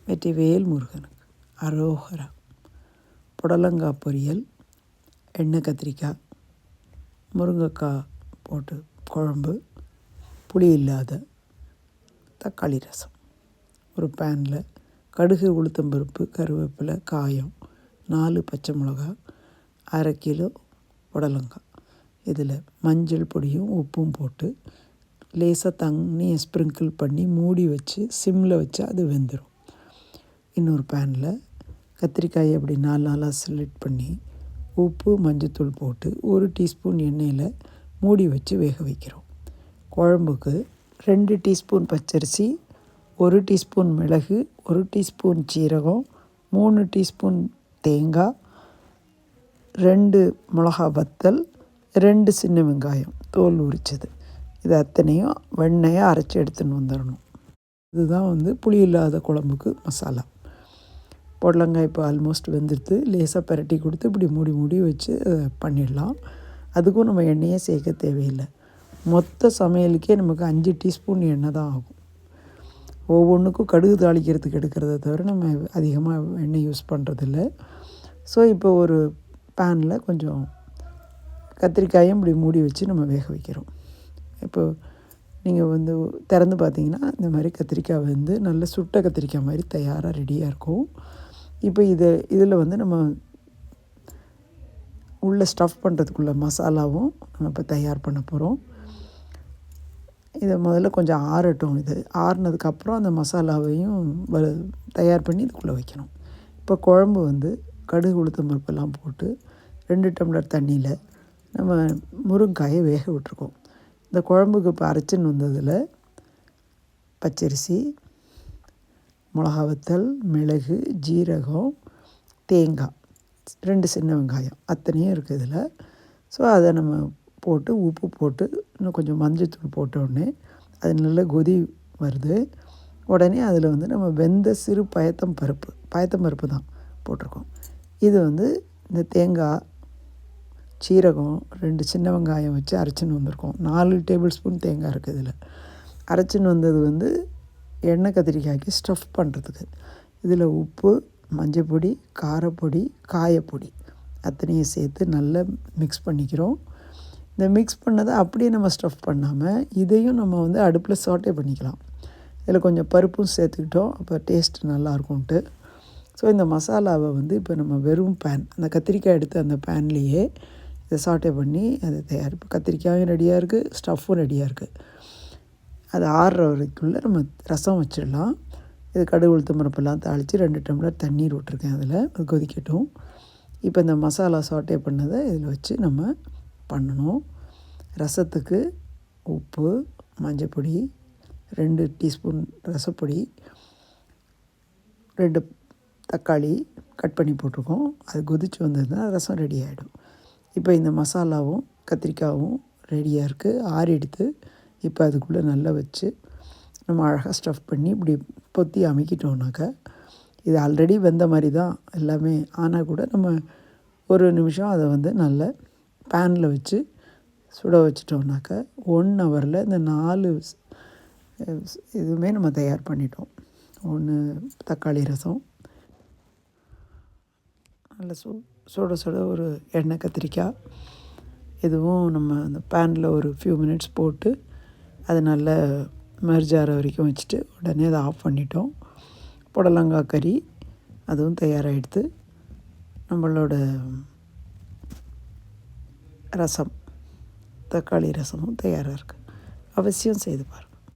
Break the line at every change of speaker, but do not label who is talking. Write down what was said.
வெற்றிவேல் முருகனுக்கு அரோகரா. புடலங்காய் பொரியல், எண்ணெய் கத்திரிக்காய், முருங்கைக்காய் போட்டு குழம்பு, புளி இல்லாத தக்காளி ரசம். ஒரு பேனில் கடுகு, உளுத்தம்பருப்பு, கருவேப்பிலை, காயம், 4 பச்சை மிளகா, 1/2 கிலோ புடலங்காய். இதில் மஞ்சள் பொடியும் உப்பும் போட்டு லேசாக தண்ணியை ஸ்ப்ரிங்கிள் பண்ணி மூடி வச்சு சிம்மில் வச்சா அது வெந்துடும். இன்னொரு பேனில் கத்திரிக்காயை அப்படி 4 நாளாக ஸ்லிட் பண்ணி உப்பு, மஞ்சத்தூள் போட்டு 1 டீஸ்பூன் எண்ணெயில் மூடி வச்சு வேக வைக்கிறோம். குழம்புக்கு 2 டீஸ்பூன் பச்சரிசி, 1 டீஸ்பூன் மிளகு, 1 டீஸ்பூன் சீரகம், 3 டீஸ்பூன் தேங்காய், 2 மிளகா வத்தல், 2 சின்ன வெங்காயம் தோல் உரித்தது. இது அத்தனையும் வெண்ணெயை அரைச்சி எடுத்துன்னு வந்துடணும். இதுதான் புளி இல்லாத குழம்புக்கு மசாலா. புடலங்காய் இப்போ ஆல்மோஸ்ட் வெந்துடுது. லேசாக பரட்டி கொடுத்து இப்படி மூடி மூடி வச்சு பண்ணிடலாம். அதுக்கும் நம்ம எண்ணெயே சேர்க்க தேவையில்லை. மொத்த சமையலுக்கே நமக்கு 5 டீஸ்பூன் எண்ணெய் தான் ஆகும். ஒவ்வொன்றுக்கும் கடுகு தாளிக்கிறதுக்கு எடுக்கிறத தவிர நம்ம அதிகமாக எண்ணெய் யூஸ் பண்ணுறதில்ல. ஸோ இப்போ ஒரு பேனில் கொஞ்சம் கத்திரிக்காயும் இப்படி மூடி வச்சு நம்ம வேக வைக்கிறோம். இப்போ நீங்கள் திறந்து பார்த்தீங்கன்னா இந்த மாதிரி கத்திரிக்காய் நல்ல சுட்ட கத்திரிக்காய் மாதிரி தயாராக ரெடியாக இருக்கும். இப்போ இதில் நம்ம உள்ளே ஸ்டஃப் பண்ணுறதுக்குள்ள மசாலாவும் நம்ம இப்போ தயார் பண்ண போகிறோம். இதை முதல்ல கொஞ்சம் ஆறட்டும். இது ஆறுனதுக்கப்புறம் அந்த மசாலாவையும் தயார் பண்ணி இதுக்குள்ளே வைக்கணும். இப்போ குழம்பு கடுகு, உளுத்தம் பருப்பெல்லாம் போட்டு 2 டம்ளர் தண்ணியில் நம்ம முருங்காயை வேக விட்டுருக்கோம். இந்த குழம்புக்கு இப்போ அரைச்சின்னு வந்ததில் பச்சரிசி, மிளகா வத்தல், மிளகு, ஜீரகம், தேங்காய், 2 சின்ன வெங்காயம் அத்தனையும் இருக்குது இதில். ஸோ அதை நம்ம போட்டு உப்பு போட்டு இன்னும் கொஞ்சம் மஞ்சத்தூள் போட்ட உடனே அது நல்ல கொதி வருது. உடனே அதில் நம்ம வெந்த சிறு பயத்தம்பருப்பு தான் போட்டிருக்கோம். இது இந்த தேங்காய், சீரகம், 2 சின்ன வெங்காயம் வச்சு அரைச்சின்னு வந்திருக்கோம். 4 டேபிள் ஸ்பூன் தேங்காய் இருக்குது இதில். அரைச்சின்னு வந்தது எண்ணெய் கத்திரிக்காய்க்கு ஸ்டஃப் பண்ணுறதுக்கு. இதில் உப்பு, மஞ்சள் பொடி, காரப்பொடி, காயப்பொடி அத்தனையும் சேர்த்து நல்லா மிக்ஸ் பண்ணிக்கிறோம். இந்த மிக்ஸ் பண்ணதை அப்படியே நம்ம ஸ்டஃப் பண்ணாமல் இதையும் நம்ம அடுப்பில் சாட்டே பண்ணிக்கலாம். இதில் கொஞ்சம் பருப்பும் சேர்த்துக்கிட்டோம், அப்போ டேஸ்ட் நல்லாயிருக்கும்ன்ட்டு. ஸோ இந்த மசாலாவை இப்போ நம்ம வெறும் அந்த கத்திரிக்காய் எடுத்து அந்த பேன்லேயே இதை சாட்டே பண்ணி அதை தயார். இப்போ கத்திரிக்காயும் ரெடியாக இருக்குது, ஸ்டஃப்பும் ரெடியாக இருக்குது. அது ஆறுற வரைக்குள்ளே நம்ம ரசம் வச்சிடலாம். இது கடுகு, உளுத்தம் பருப்பெல்லாம் தாளித்து 2 டம்ளர் தண்ணீர் விட்டுருக்கேன். அதில் அது கொதிக்கட்டும். இப்போ இந்த மசாலா சாட்டே பண்ணதை இதில் வச்சு நம்ம பண்ணணும். ரசத்துக்கு உப்பு, மஞ்சள் பொடி, 2 டீஸ்பூன் ரசப்பொடி, 2 தக்காளி கட் பண்ணி போட்டிருக்கோம். அது கொதித்து வந்ததுன்னா ரசம் ரெடி ஆகிடும். இப்போ இந்த மசாலாவும் கத்திரிக்காயும் ரெடியாக இருக்குது. ஆறிடுத்து. இப்போ அதுக்குள்ளே நல்லா வச்சு நம்ம அழகாக ஸ்டஃப் பண்ணி இப்படி பொத்தி அமைக்கிட்டோம்னாக்கா இது ஆல்ரெடி வெந்த மாதிரி தான் எல்லாமே. ஆனால் கூட நம்ம ஒரு நிமிஷம் அதை நல்ல பேனில் வச்சு சுட வச்சிட்டோம்னாக்கா 1 ஹவரில் இந்த 4 இதுவுமே நம்ம தயார் பண்ணிட்டோம். 1 தக்காளி ரசம், நல்ல சுட சுட ஒரு எண்ணெய் கத்திரிக்காய், இதுவும் நம்ம அந்த பேனில் ஒரு ஃபியூ மினிட்ஸ் போட்டு அது நல்லா மெர்ஜ் ஆகிற வரைக்கும் வச்சுட்டு உடனே அதை ஆஃப் பண்ணிட்டோம். புடலங்காய் கறி அதுவும் தயாராகிடுது. நம்மளோட ரசம், தக்காளி ரசமும் தயாராக இருக்குது. அவசியம் செய்து பாருங்கள்.